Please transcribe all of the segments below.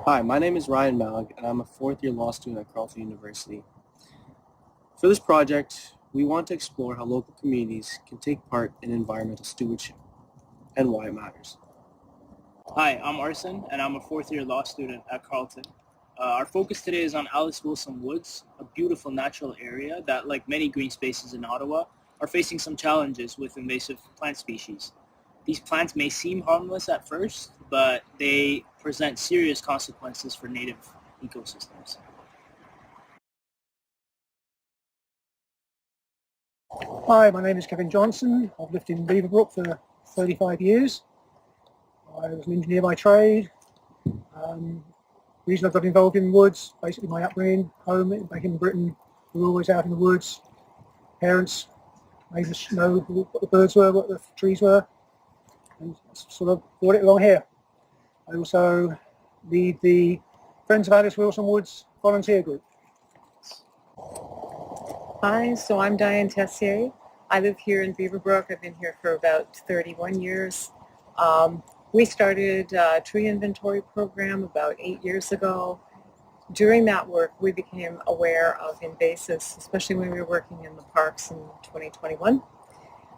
Hi, my name is Rian Malig, and I'm a fourth-year law student at Carleton University. For this project, we want to explore how local communities can take part in environmental stewardship and why it matters. Hi, I'm Arsen, and I'm a fourth-year law student at Carleton. Our focus today is on Alice Wilson Woods, a beautiful natural area that, like many green spaces in Ottawa, are facing some challenges with invasive plant species. These plants may seem harmless at first, but they present serious consequences for native ecosystems. Hi, my name is Kevin Johnson. I've lived in Beaverbrook for 35 years. I was an engineer by trade. Reason I got involved in woods, basically my upbringing, home back in Britain, we were always out in the woods. Parents made us know what the birds were, what the trees were, and sort of brought it along here. I also lead the Friends of Alice Wilson Woods volunteer group. Hi, so I'm Diane Tessier. I live here in Beaverbrook. I've been here for about 31 years. We started a tree inventory program about 8 years ago. During that work, we became aware of invasives, especially when we were working in the parks in 2021.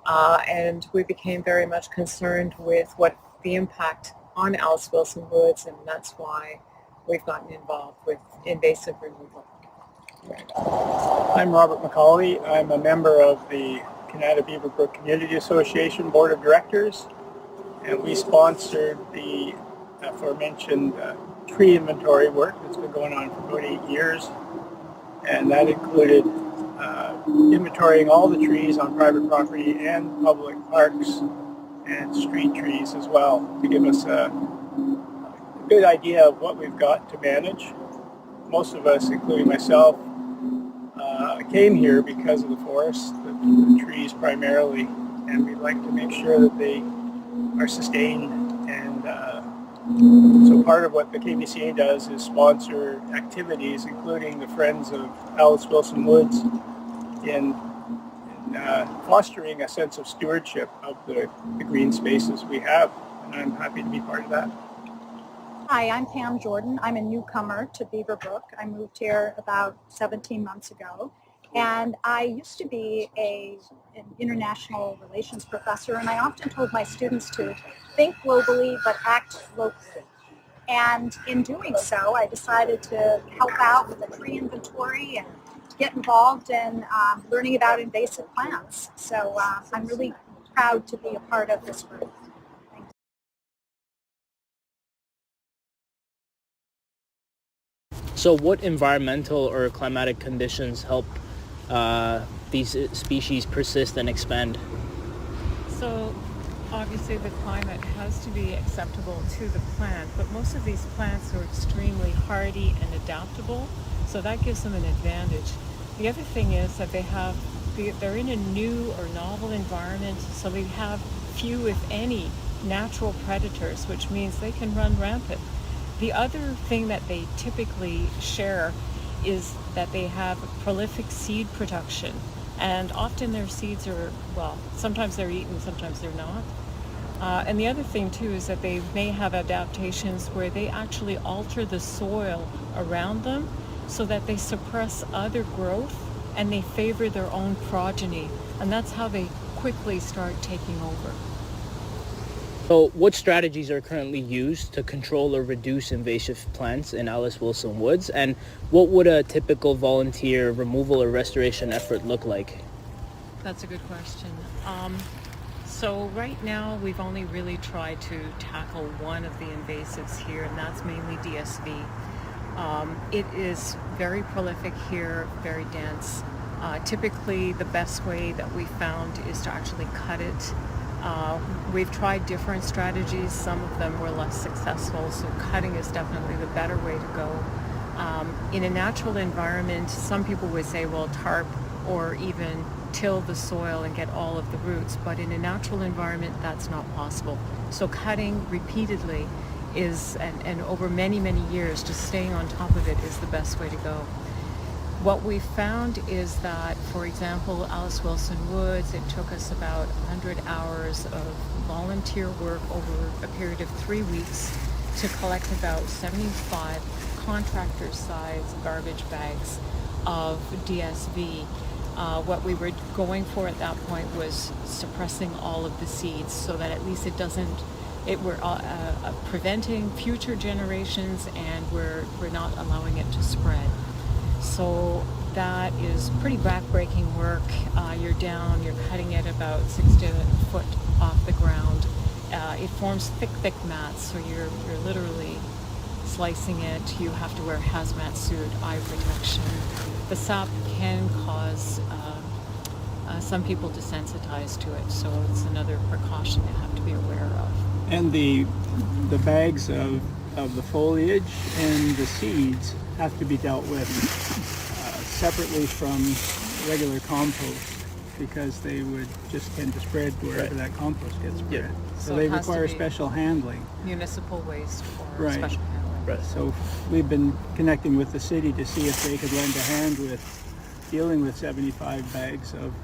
And we became very much concerned with what the impact on Alice Wilson Woods, and that's why we've gotten involved with invasive removal. I'm Robert McCauley. I'm a member of the Kanata Beaverbrook Community Association Board of Directors, and we sponsored the aforementioned tree inventory work that's been going on for about 8 years, and that included inventorying all the trees on private property and public parks and street trees as well, to give us a good idea of what we've got to manage. Most of us, including myself, came here because of the forest, the trees primarily, and we'd like to make sure that they are sustained. And so part of what the KBCA does is sponsor activities, including the Friends of Alice Wilson Woods, in fostering a sense of stewardship of the green spaces we have, and I'm happy to be part of that. Hi, I'm Pam Jordan. I'm a newcomer to Beaverbrook. I moved here about 17 months ago, and I used to be an international relations professor, and I often told my students to think globally but act locally. And in doing so, I decided to help out with the tree inventory and to get involved in learning about invasive plants. So I'm really proud to be a part of this group. So what environmental or climatic conditions help these species persist and expand? So obviously the climate has to be acceptable to the plant, but most of these plants are extremely hardy and adaptable, so that gives them an advantage. The other thing is that they're in a new or novel environment, so they have few, if any, natural predators, which means they can run rampant. The other thing that they typically share is that they have prolific seed production, and often their seeds are, well, sometimes they're eaten, sometimes they're not. And the other thing too is that they may have adaptations where they actually alter the soil around them so that they suppress other growth and they favor their own progeny, and that's how they quickly start taking over. So what strategies are currently used to control or reduce invasive plants in Alice Wilson Woods, and what would a typical volunteer removal or restoration effort look like? That's a good question. So right now we've only really tried to tackle one of the invasives here, and that's mainly DSV. It is very prolific here, very dense. Typically the best way that we found is to actually cut it. We've tried different strategies. Some of them were less successful, so cutting is definitely the better way to go. In a natural environment, some people would say, well, tarp or even till the soil and get all of the roots, but in a natural environment, that's not possible. So cutting repeatedly is, and over many, many years, just staying on top of it is the best way to go. What we found is that, for example, Alice Wilson Woods, it took us about 100 hours of volunteer work over a period of 3 weeks to collect about 75 contractor-sized garbage bags of DSV. What we were going for at that point was suppressing all of the seeds so that at least we're preventing future generations, and we're not allowing it to spread. So that is pretty backbreaking work. You're cutting it about 6 to 8 foot off the ground. It forms thick mats, so you're literally slicing it. You have to wear a hazmat suit, eye protection. The sap can cause some people desensitized to it, so it's another precaution you have to be aware of. And the bags of the foliage and the seeds have to be dealt with separately from regular compost, because they would just tend to spread wherever that compost gets spread. Yep. So they require special handling. Municipal waste or special handling. Right. So we've been connecting with the city to see if they could lend a hand with dealing with 75 bags of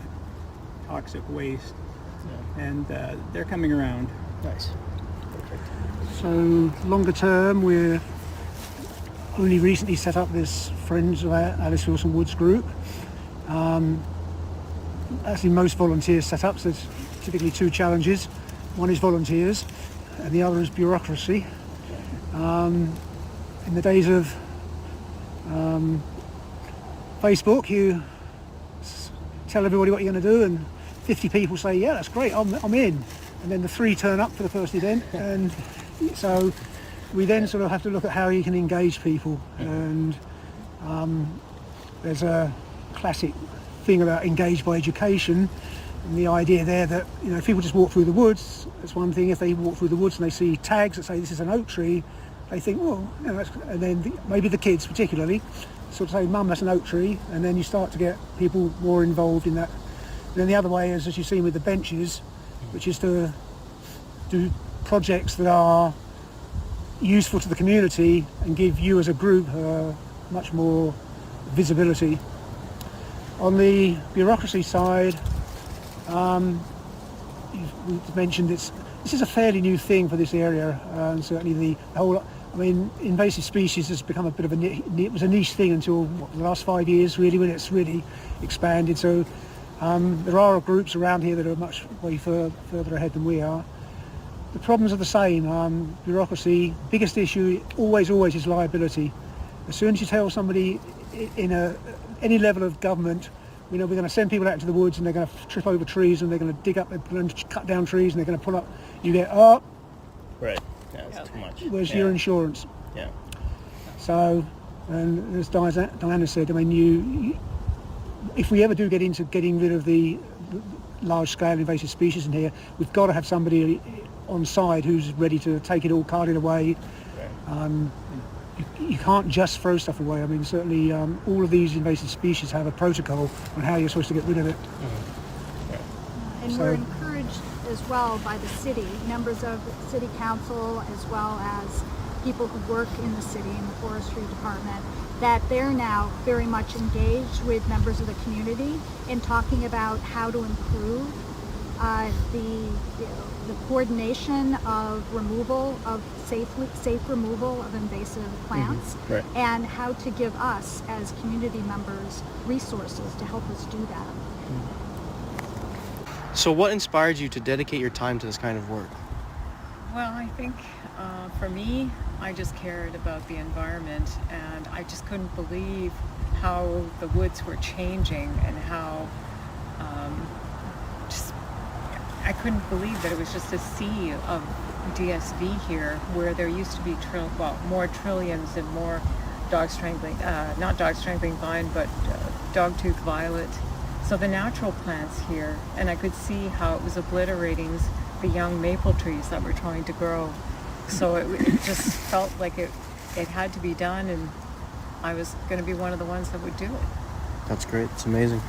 toxic waste. And they're coming around. Nice. So longer term, we're only recently set up this Friends of Alice Wilson Woods group. Actually, most volunteers set up, so there's typically two challenges. One is volunteers, and the other is bureaucracy. In the days of Facebook, you tell everybody what you're going to do, and 50 people say, yeah, that's great, I'm in. And then the 3 turn up for the first event, and so we then sort of have to look at how you can engage people. And there's a classic thing about engage by education, and the idea there that, you know, if people just walk through the woods, that's one thing. If they walk through the woods and they see tags that say this is an oak tree, they think, well, you know, and then maybe the kids particularly sort of say, Mum, that's an oak tree, and then you start to get people more involved in that. And then the other way is, as you've seen with the benches, which is to do projects that are useful to the community and give you as a group much more visibility. On the bureaucracy side, you've mentioned this is a fairly new thing for this area, and certainly the whole, I mean, invasive species has become a bit of it was a niche thing until the last 5 years really, when it's really expanded. So there are groups around here that are much way further ahead than we are. The problems are the same. Bureaucracy, biggest issue always is liability. As soon as you tell somebody in any level of government, you know, we're going to send people out into the woods and they're going to trip over trees and they're going to dig up, they're going to cut down trees and they're going to pull up, you get, oh, Right. Yeah, it's too much. where's your insurance? Yeah. So, and as Diana said, I mean, if we ever do get into getting rid of the large-scale invasive species in here, we've got to have somebody on side who's ready to take it all, cart it away. Right. You can't just throw stuff away. I mean, certainly all of these invasive species have a protocol on how you're supposed to get rid of it. Mm-hmm. Right. And we're encouraged as well by the city, members of the city council, as well as people who work in the city in the forestry department, that they're now very much engaged with members of the community in talking about how to improve the coordination of removal of safe removal of invasive plants, Mm-hmm. Right. and how to give us as community members resources to help us do that. So what inspired you to dedicate your time to this kind of work? Well, I think for me, I just cared about the environment, and I just couldn't believe how the woods were changing and how I couldn't believe that it was just a sea of DSV here, where there used to be more trilliums and more not dog strangling vine, but dogtooth violet. So the natural plants here, and I could see how it was obliterating the young maple trees that were trying to grow. So it just felt like it had to be done, and I was going to be one of the ones that would do it. That's great. It's amazing.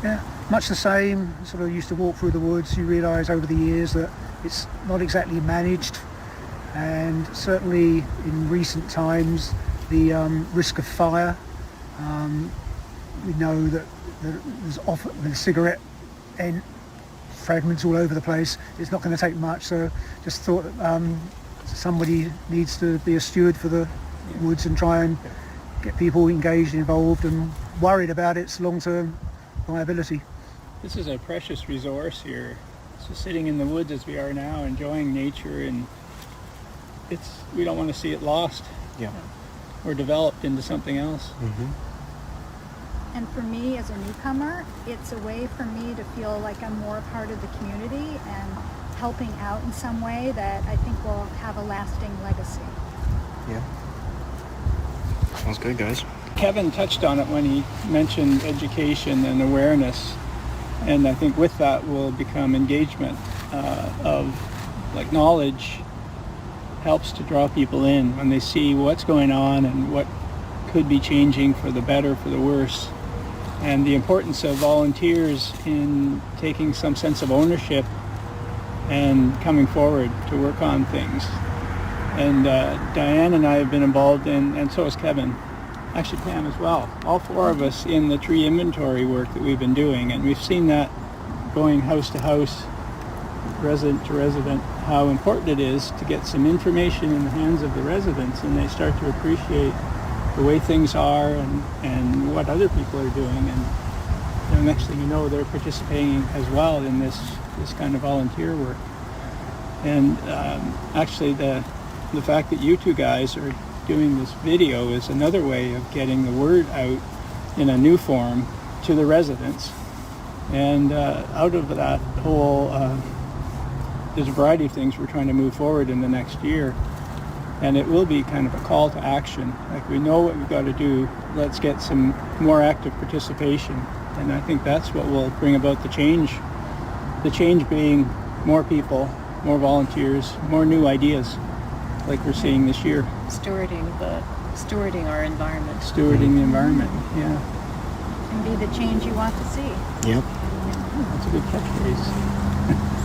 Yeah, much the same. Sort of used to walk through the woods. You realise over the years that it's not exactly managed, and certainly in recent times the risk of fire. We know that there's often cigarette end fragments all over the place. It's not going to take much. So just thought that somebody needs to be a steward for the woods and try and get people engaged, involved and worried about its long-term viability. This is a precious resource here. Just sitting in the woods as we are now, enjoying nature, and we don't want to see it lost. Yeah. Or developed into something else. And for me as a newcomer, it's a way for me to feel like I'm more a part of the community and helping out in some way that I think will have a lasting legacy. Yeah. Sounds good, guys. Kevin touched on it when he mentioned education and awareness, and I think with that will become engagement of like knowledge helps to draw people in when they see what's going on and what could be changing for the better, for the worse, and the importance of volunteers in taking some sense of ownership and coming forward to work on things. And Diane and I have been involved in, and so has Kevin, actually Pam as well, all four of us in the tree inventory work that we've been doing, and we've seen that going house to house, resident to resident, how important it is to get some information in the hands of the residents, and they start to appreciate the way things are and what other people are doing, and next thing you know, they're participating as well in this kind of volunteer work. And actually the fact that you two guys are doing this video is another way of getting the word out in a new form to the residents. And out of that whole, there's a variety of things we're trying to move forward in the next year. And it will be kind of a call to action. Like, we know what we've got to do. Let's get some more active participation. And I think that's what will bring about the change. The change being more people, more volunteers, more new ideas, like we're seeing this year. Stewarding our environment. Stewarding the environment, yeah. And be the change you want to see. Yep. That's a good catchphrase.